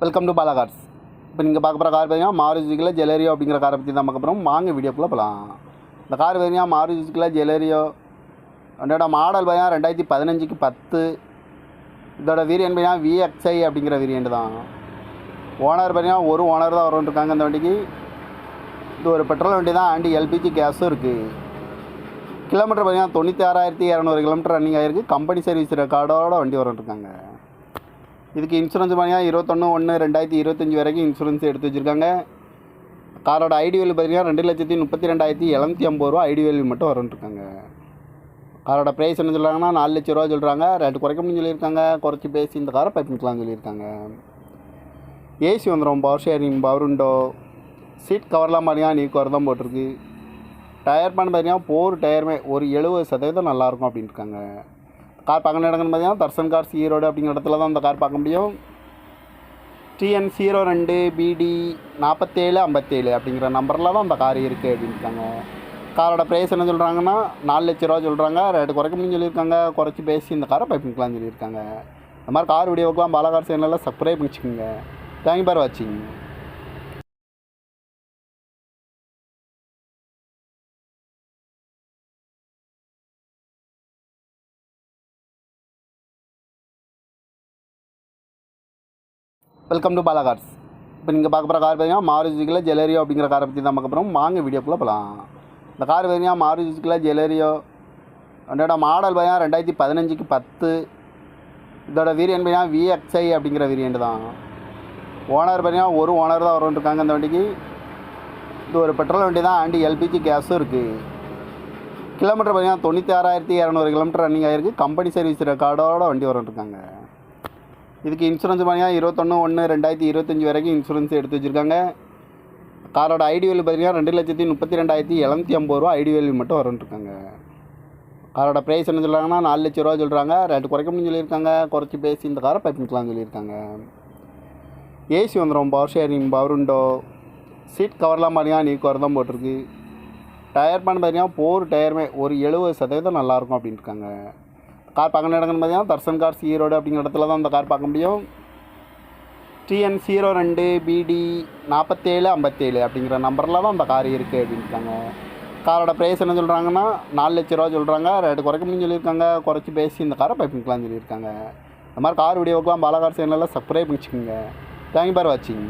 Welcome to Bala cars. இப்போ நீங்கள் பார்க்க போகிற கார் பார்த்தீங்கன்னா மாருதி சுசுக்கியில் ஜெலரியோ அப்படிங்கிற காரை பற்றி தான் பார்க்க போகிறோம். வாங்க வீடியோக்குள்ளே போகலாம். இந்த கார் பார்த்தீங்கன்னா மாருதி சுசுக்கியில் ஜெலரியோ அதோட மாடல் பார்த்தீங்கன்னா 2015க்கு 10. இதோட வேரியன்ட் பார்த்தீங்கன்னா VXI அப்படிங்கிற வேரியன்ட் தான். ஓனர் பார்த்தீங்கன்னா ஒரு ஓனர் தான் வரும்ன்ட்ருக்காங்க இந்த வண்டிக்கு. இது ஒரு பெட்ரோல் வண்டி தான், அண்ட் LPG கேஸும் இருக்குது. கிலோமீட்டர் பார்த்தீங்கன்னா 96,200 கிலோமீட்டர் ரன்னிங் ஆகிருக்கு. கம்பெனி சர்வீஸ் ரெக்கார்டோட வண்டி வரும்ன்ட்ருக்காங்க. இதுக்கு இன்சூரன்ஸ் பார்த்தீங்கன்னா 21/1/2025 வரைக்கும் இன்சூரன்ஸ் எடுத்து வச்சுருக்காங்க. காரோட ஐடி வேல்யூ பார்த்தீங்கன்னா 2,32,750 ரூபா ஐடி வேல்யூ மட்டும் வரும்ன்ட்ருக்காங்க. காரோட ப்ரைஸ் என்ன சொல்கிறாங்கன்னா 4 லட்ச ரூபா சொல்கிறாங்க. ரேட்டு குறைக்க முடியும்னு சொல்லியிருக்காங்க. குறைச்சி பேசி இந்த காரை பைப்பிங்கலாம்னு சொல்லியிருக்காங்க. ஏசி வந்துடும், power sharing, power window, seat கவர்லாம் பார்த்தீங்கன்னா நீ கவர் தான் போட்டிருக்கு. டயர் பண்ண பார்த்தீங்கன்னா 4 டயருமே ஒரு 70% நல்லாயிருக்கும் அப்படின்ட்டு இருக்காங்க. கார் பார்க்க இடங்கன்னு பார்த்தீங்கன்னா தர்சன் கார்ஸ் ஈரோடு அப்படிங்கிற இடத்துல தான் அந்த கார் பார்க்க முடியும். TN02BD 4757 அப்படிங்கிற நம்பரில் தான் அந்த கார் இருக்குது அப்படின்ட்டாங்க. காரோட ப்ரைஸ் என்ன சொல்கிறாங்கன்னா 4 லட்ச ரூபா சொல்கிறாங்க. ரேட்டு குறைக்க முடியும்னு சொல்லியிருக்காங்க. குறைச்சி பேசி இந்த காரை பைப்பிங்கலாம்னு சொல்லியிருக்காங்க. இந்த மாதிரி கார் வீடியோக்கெலாம் பாலா கார் சேனலில் சப்ஸ்கிரைப் பண்ணிச்சுக்கோங்க. தேங்க்யூ ஃபார் வாட்சிங். Welcome to Bala cars. இப்போ நீங்கள் பார்க்க போகிற கார் பார்த்தீங்கன்னா மாருதி சுசுக்கியில் ஜெலரியோ அப்படிங்கிற காரை பற்றி தான் பார்க்க போகிறோம். வாங்க வீடியோக்குள்ளே போகலாம். இந்த கார் பார்த்தீங்கன்னா மாருதி சுசுக்கியில் ஜெலரியோ அதோட மாடல் பார்த்தீங்கன்னா 2015க்கு 10. இதோட வேரியன்ட் பார்த்தீங்கன்னா VXI அப்படிங்கிற வேரியன்ட் தான். ஓனர் பார்த்தீங்கன்னா ஒரு ஓனர் தான் வரும்ன்ட்ருக்காங்க இந்த வண்டிக்கு. இது ஒரு பெட்ரோல் வண்டி தான், அண்ட் LPG கேஸும் இருக்குது. கிலோமீட்டர் பார்த்தீங்கன்னா 96,200 கிலோமீட்டர் ரன்னிங் ஆகிருக்கு. கம்பெனி சர்வீஸ் ரெக்கார்டோட வண்டி வரும்ன்ட்ருக்காங்க. இதுக்கு இன்சூரன்ஸ் பார்த்தீங்கன்னா 21/1/2025 வரைக்கும் இன்சூரன்ஸ் எடுத்து வச்சுருக்காங்க. காரோட ஐடி வேல்யூ பார்த்தீங்கன்னா 2,32,750 ரூபா ஐடி வேல்யூ மட்டும் வரும்ன்ட்ருக்காங்க. காரோட ப்ரைஸ் என்ன சொல்கிறாங்கன்னா 4 லட்ச ரூபா சொல்கிறாங்க. ரேட்டு குறைக்க முடியும்னு சொல்லியிருக்காங்க. குறைச்சி பேசி இந்த காரை பைப்பிங்கலாம்னு சொல்லியிருக்காங்க. ஏசி வந்துடும், power sharing, power window, seat கவர்லாம் பார்த்தீங்கன்னா நீ கவர் தான் போட்டிருக்கு. டயர் பண்ண பார்த்தீங்கன்னா 4 டயருமே ஒரு 70% நல்லாயிருக்கும் அப்படின்ட்டு இருக்காங்க. கார் பார்க்க இடங்கன்னு பார்த்தீங்கன்னா தர்சன் கார்ஸ் ஈரோடு அப்படிங்கிற இடத்துல தான் அந்த கார் பார்க்க முடியும். TN02BD 4757 அப்படிங்கிற நம்பரில் தான் அந்த கார் இருக்குது அப்படின்ட்டாங்க. காரோட ப்ரைஸ் என்ன சொல்கிறாங்கன்னா 4 லட்ச ரூபா சொல்கிறாங்க. ரேட்டு குறைக்க முடியும்னு சொல்லியிருக்காங்க. குறைச்சி பேசி இந்த காரை பைப்பிங்கலாம்னு சொல்லியிருக்காங்க. இந்த மாதிரி கார் வீடியோக்கெலாம் பாலா கார் சேனலில் சப்ஸ்கிரைப் பண்ணிச்சுக்கோங்க. தேங்க்யூ ஃபார் வாட்சிங்.